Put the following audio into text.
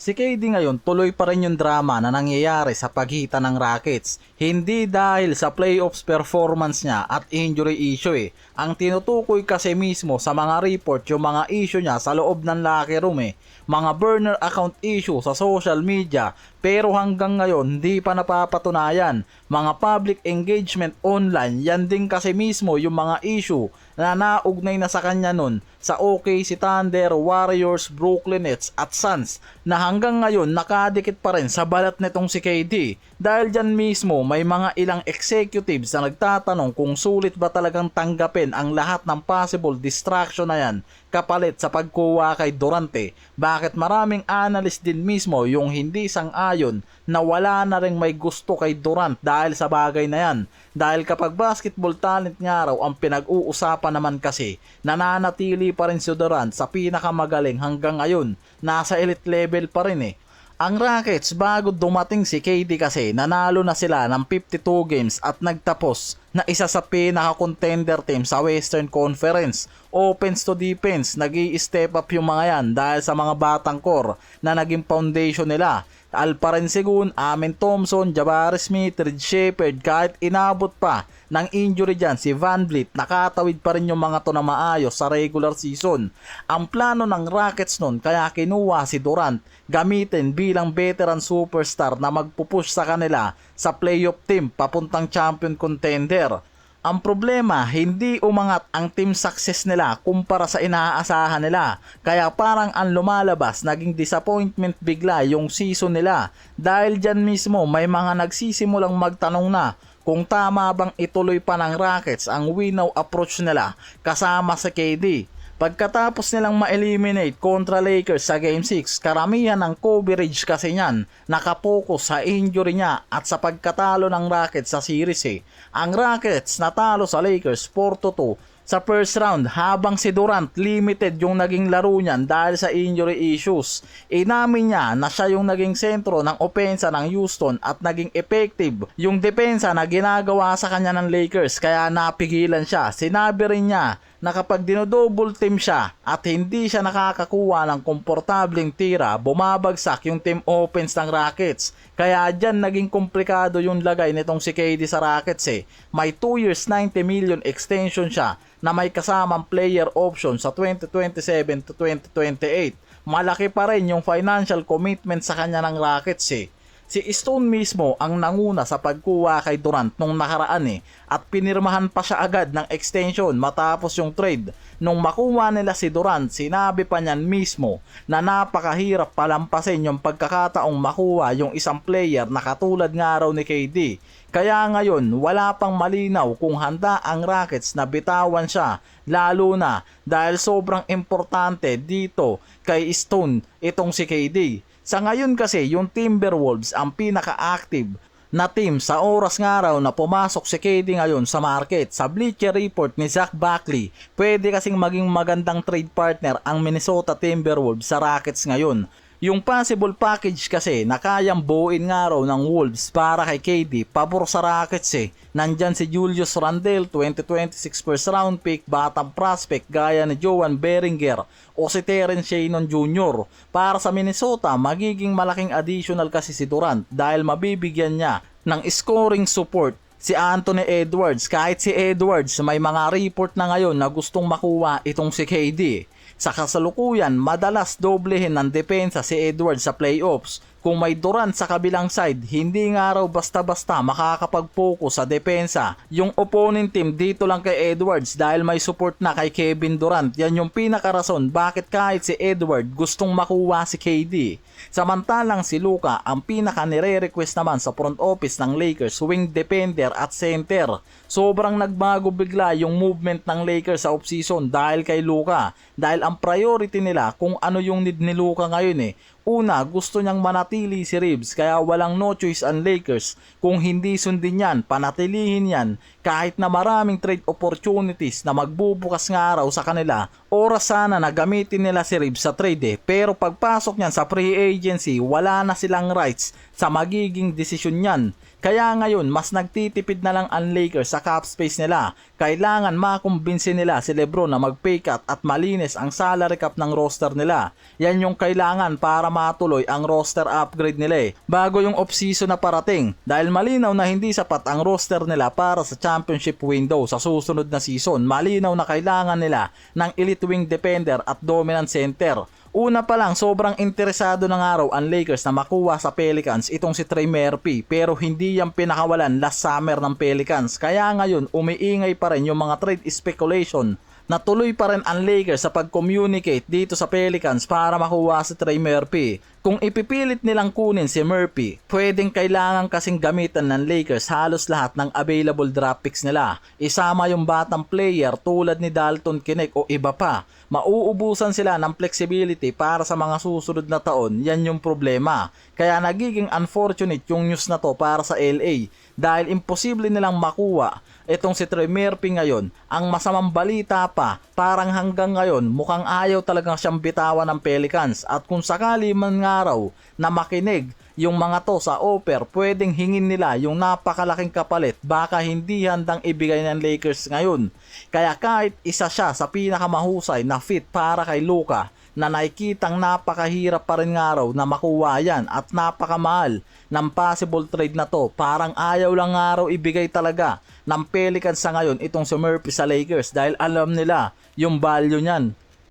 Si KD ngayon tuloy pa rin yung drama na nangyayari sa pagitan ng Rockets. Hindi dahil sa playoffs performance niya at injury issue eh. Ang tinutukoy kasi mismo sa mga report yung mga issue niya sa loob ng locker room eh. Mga burner account issue sa social media pero hanggang ngayon hindi pa napapatunayan. Mga public engagement online, yan din kasi mismo yung mga issue na naugnay na sa kanya nun sa OKC Thunder, Warriors, Brooklyn Nets at Suns na hanggang ngayon nakadikit pa rin sa balat nitong si KD. Dahil dyan mismo may mga ilang executives na nagtatanong kung sulit ba talagang tanggapin ang lahat ng possible distraction na yan kapalit sa pagkuha kay Durante. Bakit maraming analyst din mismo yung hindi sang-ayon na wala na ring may gusto kay Durant dahil sa bagay na yan. Dahil kapag basketball talent nga raw ang pinag-uusapan naman kasi, nananatili pa rin si Durant sa pinakamagaling hanggang ngayon. Nasa elite level pa rin eh. Ang Rockets bago dumating si KD kasi nanalo na sila ng 52 games at nagtapos na isa sa pinaka-contender team sa Western Conference. Offense to defense, nag-i-step up yung mga yan dahil sa mga batang core na naging foundation nila. Alperen Sengun, Amen Thompson, Jabari Smith, Reed Sheppard, kahit inabot pa ng injury dyan si Van Vliet, nakatawid pa rin yung mga to na maayos sa regular season. Ang plano ng Rockets nun kaya kinuha si Durant gamitin bilang veteran superstar na magpupush sa kanila sa playoff team papuntang champion contender. Ang problema, hindi umangat ang team success nila kumpara sa inaasahan nila. Kaya parang ang lumalabas, naging disappointment bigla yung season nila. Dahil dyan mismo may mga nagsisimulang magtanong na kung tama bang ituloy pa ng Rockets ang win-now approach nila kasama sa KD. Pagkatapos nilang ma-eliminate kontra Lakers sa Game 6, karamihan ng coverage kasi niyan nakapokus sa injury niya at sa pagkatalo ng Rockets sa series eh. Ang Rockets natalo sa Lakers 4-2 sa first round habang si Durant limited yung naging laro niyan dahil sa injury issues. Inamin niya na siya yung naging sentro ng opensa ng Houston at naging effective yung depensa na ginagawa sa kanya ng Lakers kaya napigilan siya. Sinabi rin niya na kapag dinodouble team siya at hindi siya nakakakuha ng komportableng tira, bumabagsak yung team offense ng Rockets. Kaya dyan naging komplikado yung lagay nitong si KD sa Rockets eh. May 2 years 90 million extension siya na may kasamang player option sa 2027 to 2028. Malaki pa rin yung financial commitment sa kanya ng Rockets eh. Si Stone mismo ang nanguna sa pagkuha kay Durant nung nakaraan eh at pinirmahan pa siya agad ng extension matapos yung trade. Nung makuha nila si Durant, sinabi pa niyan mismo na napakahirap palampasin yung pagkakataong makuha yung isang player na katulad nga raw ni KD. Kaya ngayon wala pang malinaw kung handa ang Rockets na bitawan siya, lalo na dahil sobrang importante dito kay Stone itong si KD. Sa ngayon kasi yung Timberwolves ang pinaka-active na team sa oras nga raw na pumasok si KD ngayon sa market. Sa Bleacher Report ni Zach Buckley, pwede kasing maging magandang trade partner ang Minnesota Timberwolves sa Rockets ngayon. Yung possible package kasi na kayang buuin nga raw ng Wolves para kay KD, pabor sa Rockets eh. Nandyan si Julius Randle, 2026 first round pick, batang prospect gaya ni Joan Beringer o si Terrence Shannon Jr. Para sa Minnesota, magiging malaking additional kasi si Durant dahil mabibigyan niya ng scoring support si Anthony Edwards. Kahit si Edwards may mga report na ngayon na gustong makuha itong si KD. Sa kasalukuyan, madalas doblehin ng depensa si Edwards sa playoffs. Kung may Durant sa kabilang side, hindi nga raw basta-basta makakapag-focus sa depensa. Yung opponent team dito lang kay Edwards dahil may support na kay Kevin Durant. Yan yung pinakarason bakit kahit si Edward gustong makuha si KD. Samantalang si Luka ang pinaka nire-request naman sa front office ng Lakers, wing defender at center. Sobrang nagbago bigla yung movement ng Lakers sa offseason dahil kay Luka. Dahil ang priority nila kung ano yung need ni Luka ngayon eh. Una, gusto niyang manatili si Reeves kaya walang no choice ang Lakers. Kung hindi sundin yan, panatilihin yan kahit na maraming trade opportunities na magbubukas nga araw sa kanila. Oras sana na gamitin nila si Reeves sa trade eh. Pero pagpasok niyan sa free agency, wala na silang rights sa magiging desisyon niyan. Kaya ngayon, mas nagtitipid na lang ang Lakers sa cap space nila. Kailangan makumbinsi nila si LeBron na mag-pay cut at malinis ang salary cap ng roster nila. Yan yung kailangan para matuloy ang roster upgrade nila bago yung off-season na parating, dahil malinaw na hindi sapat ang roster nila para sa championship window sa susunod na season. Malinaw na kailangan nila ng elite wing defender at dominant center. Una pa lang, sobrang interesado ng araw ang Lakers na makuha sa Pelicans itong si Trey Murphy, pero hindi yan pinakawalan last summer ng Pelicans. Kaya ngayon umiingay pa rin yung mga trade speculation na tuloy pa rin ang Lakers sa pag-communicate dito sa Pelicans para makuha si Trey Murphy. Kung ipipilit nilang kunin si Murphy, pwedeng kailangan kasing gamitan ng Lakers halos lahat ng available draft picks nila. Isama yung batang player tulad ni Dalton Knecht o iba pa. Mauubusan sila ng flexibility para sa mga susunod na taon, yan yung problema. Kaya nagiging unfortunate yung news na to para sa LA dahil imposible nilang makuha itong si Trey Murphy ngayon. Ang masamang balita pa, parang hanggang ngayon mukhang ayaw talagang siyang bitawan ng Pelicans, at kung sakali man nga raw na makinig yung mga to sa offer, pwedeng hingin nila yung napakalaking kapalit baka hindi handang ibigay ng Lakers ngayon. Kaya kahit isa siya sa pinakamahusay na fit para kay Luka, na nakikitang napakahirap pa rin nga raw na makuha yan at napakamahal ng possible trade na to, parang ayaw lang nga raw ibigay talaga ng Pelicans sa ngayon itong si Murphy sa Lakers dahil alam nila yung value niyan